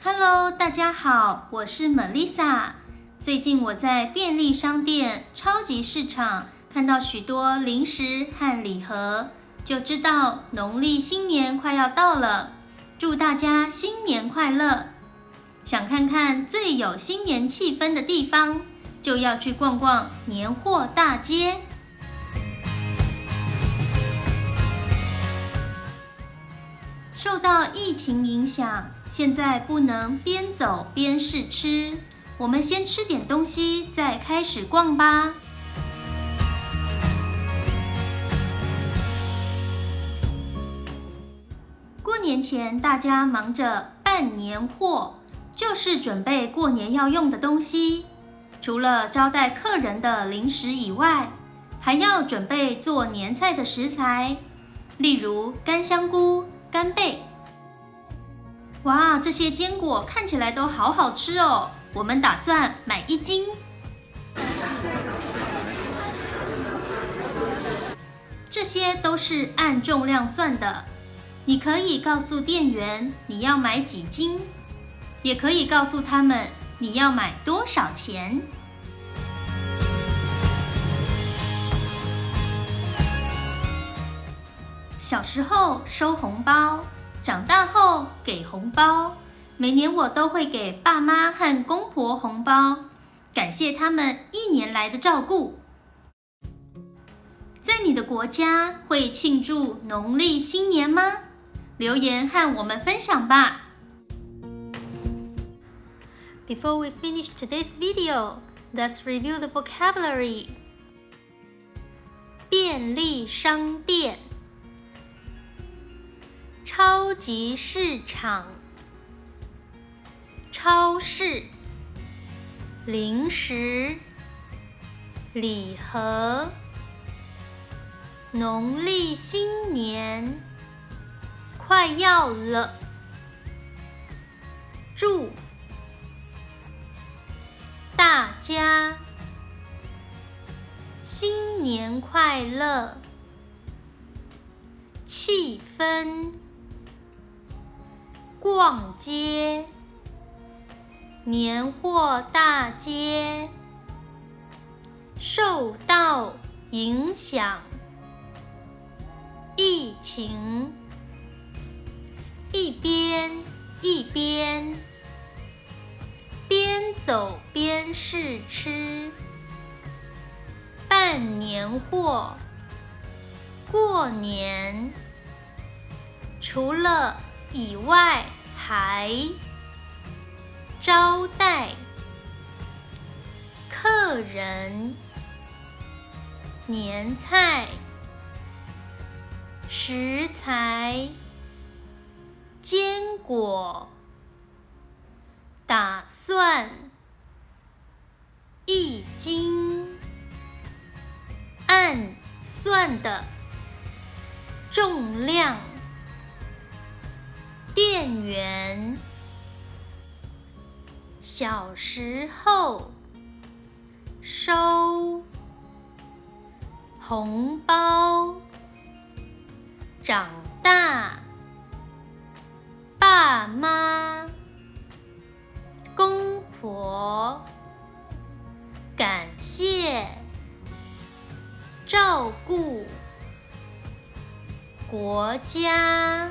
Hello， 大家好，我是 Melissa。最近我在便利商店、超级市场看到许多零食和礼盒，就知道农历新年快要到了。祝大家新年快乐！想看看最有新年气氛的地方，就要去逛逛年货大街。受到疫情影响，现在不能边走边试吃，我们先吃点东西，再开始逛吧。过年前，大家忙着办年货，就是准备过年要用的东西。除了招待客人的零食以外，还要准备做年菜的食材，例如干香菇、干贝。哇，这些坚果看起来都好好吃哦！我们打算买1斤。这些都是按重量算的，你可以告诉店员你要买几斤，也可以告诉他们你要买多少钱。小时候收红包，长大后给红包，每年我都会给爸妈和公婆红包，感谢他们1年来的照顾。在你的国家会庆祝农历新年吗？留言和我们分享吧。Before we finish today's video, let's review the vocabulary. 便利商店、超级市场、超市、零食、礼盒、农历新年快要了，祝大家新年快乐，气氛，逛街，年货大街，受到影响，疫情，一边一边，边走边试吃，办年货，过年，除了以外还，招待客人，年菜，食材，坚果，打算1斤，按算的，重量，店员，小时候，收，红包，长大，爸妈，公婆，感谢，照顾，国家。